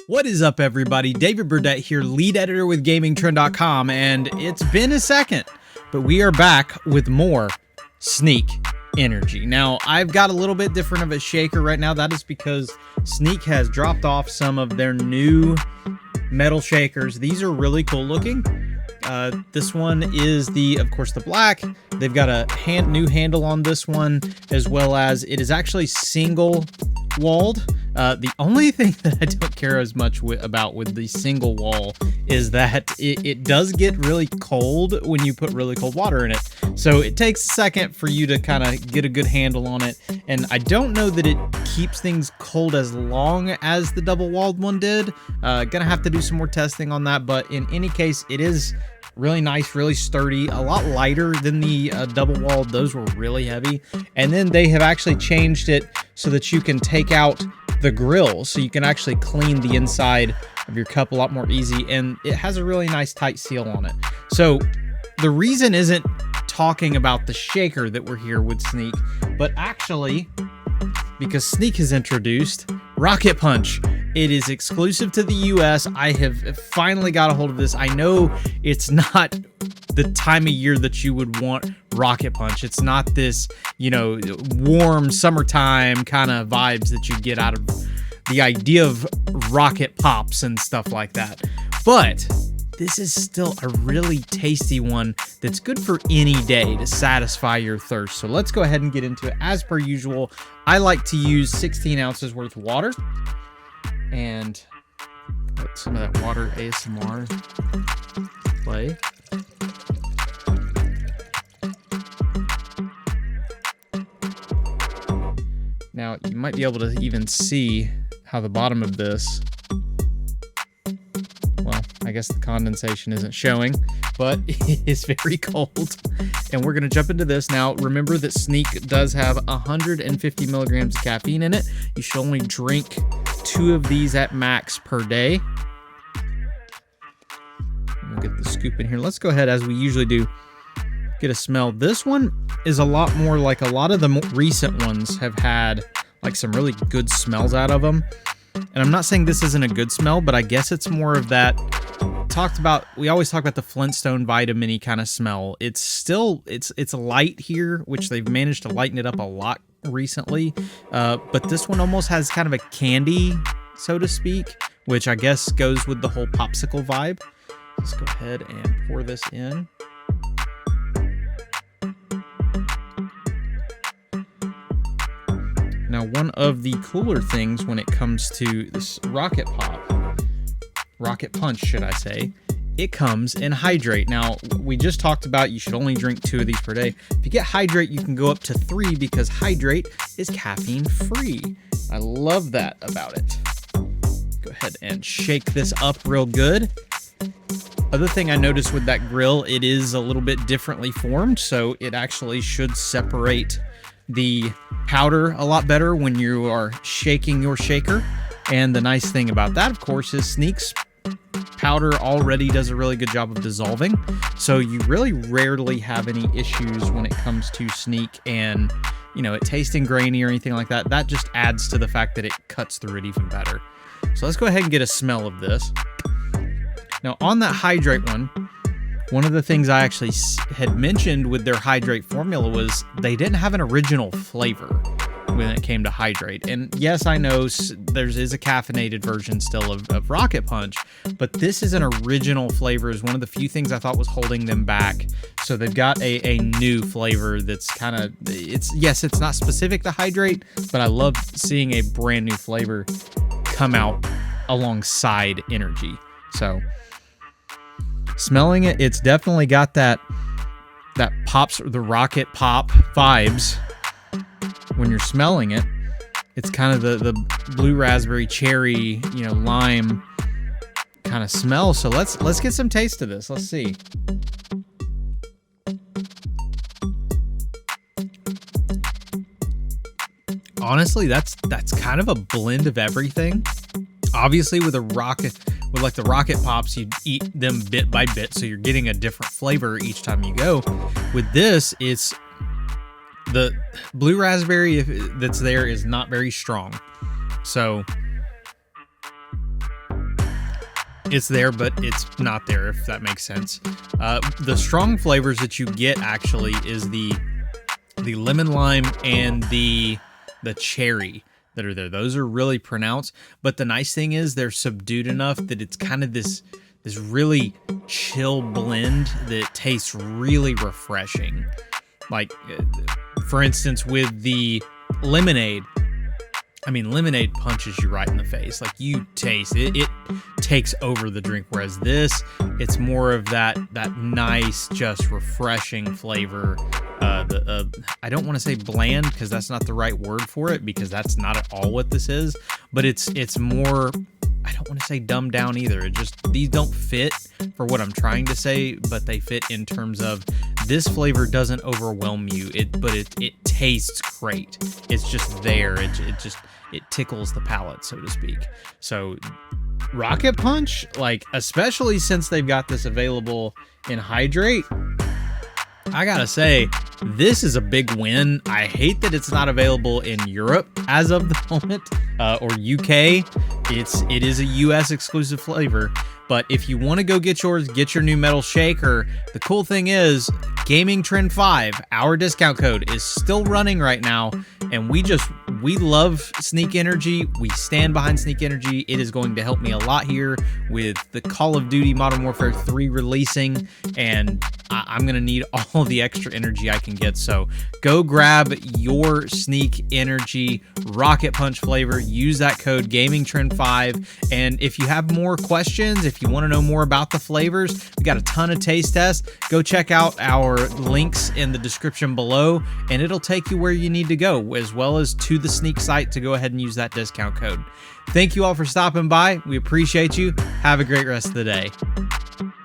What is up, everybody? David Burdett here, lead editor with GamingTrend.com, and it's been a second, but we are back with more Sneak Energy. Now, I've got a little bit different of a shaker right now. That is because Sneak has dropped off some of their new metal shakers. These are really cool looking. This one is of course, the black. They've got a new handle on this one, as well as it is actually single walled. The only thing that I don't care as much about with the single wall is that it does get really cold when you put really cold water in it. So it takes a second for you to kind of get a good handle on it. And I don't know that it keeps things cold as long as the double walled one did. Gonna have to do some more testing on that. But in any case, it is really nice, really sturdy, a lot lighter than the double walled. Those were really heavy. And then they have actually changed it so that you can take out the grill, so you can actually clean the inside of your cup a lot more easy, and it has a really nice tight seal on it. So the reason isn't talking about the shaker that we're here with Sneak, but actually because Sneak has introduced Rocket Punch. It is exclusive to the US. I have finally got a hold of this. I know it's not the time of year that you would want Rocket Punch. It's not this, warm summertime kind of vibes that you get out of the idea of rocket pops and stuff like that. But this is still a really tasty one that's good for any day to satisfy your thirst. So let's go ahead and get into it. As per usual, I like to use 16 ounces worth of water and let some of that water ASMR play. Now, you might be able to even see how the bottom of this, well, I guess the condensation isn't showing, but it is very cold. And we're going to jump into this. Now, remember that Sneak does have 150 milligrams of caffeine in it. You should only drink 2 of these at max per day. We'll get the scoop in here. Let's go ahead, as we usually do, get a smell. This one is a lot more like a lot of the recent ones have had like some really good smells out of them. And I'm not saying this isn't a good smell, but I guess it's more of that we always talk about the Flintstone vitamin-y kind of smell. It's still, it's light here, which they've managed to lighten it up a lot recently. But this one almost has kind of a candy, so to speak, which I guess goes with the whole popsicle vibe. Let's go ahead and pour this in. Now, one of the cooler things when it comes to this Rocket Punch, should I say, it comes in Hydrate. Now, we just talked about you should only drink 2 of these per day. If you get Hydrate, you can go up to 3 because Hydrate is caffeine free. I love that about it. Go ahead and shake this up real good. Other thing I noticed with that grill, it is a little bit differently formed, so it actually should separate the powder a lot better when you are shaking your shaker. And the nice thing about that, of course, is Sneak's powder already does a really good job of dissolving, so you really rarely have any issues when it comes to Sneak and it tasting grainy or anything like that. That just adds to the fact that it cuts through it even better. So let's go ahead and get a smell of this. Now, on that Hydrate one of the things I actually had mentioned with their Hydrate formula was they didn't have an original flavor when it came to Hydrate. And yes, I know there is a caffeinated version still of Rocket Punch, but this is an original flavor. Is one of the few things I thought was holding them back. So they've got a new flavor that's kind of, it's not specific to Hydrate, but I love seeing a brand new flavor come out alongside Energy. So smelling it, it's definitely got that pops, the rocket pop vibes. When you're smelling it, it's kind of the blue raspberry, cherry, lime kind of smell. So let's get some taste of this. Let's see. Honestly, that's kind of a blend of everything. Obviously, with like the rocket pops, you eat them bit by bit, so you're getting a different flavor each time you go. With this, it's the blue raspberry that's there is not very strong. So It's there, but it's not there, if that makes sense. The strong flavors that you get actually is the lemon lime and the cherry that are there. Those are really pronounced, but the nice thing is they're subdued enough that it's kind of this really chill blend that tastes really refreshing. Like, for instance, with the lemonade, I mean, lemonade punches you right in the face. Like, you taste it, it takes over the drink. Whereas this, it's more of that nice, just refreshing flavor. I don't want to say bland, because that's not the right word for it, because that's not at all what this is. But it's more, I don't want to say dumbed down either. It just, these don't fit for what I'm trying to say, but they fit in terms of this flavor doesn't overwhelm you. But it tastes great. It's just there. It tickles the palate, so to speak. So Rocket Punch, like, especially since they've got this available in Hydrate, I gotta say, this is a big win. I hate that it's not available in Europe as of the moment, or UK. It is a US exclusive flavor, but if you want to go get yours, get your new metal shaker. The cool thing is, Gaming Trend 5, our discount code, is still running right now, and we love Sneak Energy. We stand behind Sneak Energy. It is going to help me a lot here with the Call of Duty Modern Warfare 3 releasing, and I'm going to need all the extra energy I can get. So go grab your Sneak Energy Rocket Punch flavor. Use that code GamingTrend5. And if you have more questions, if you want to know more about the flavors, we got a ton of taste tests. Go check out our links in the description below, and it'll take you where you need to go, as well as to the Sneak site to go ahead and use that discount code. Thank you all for stopping by. We appreciate you. Have a great rest of the day.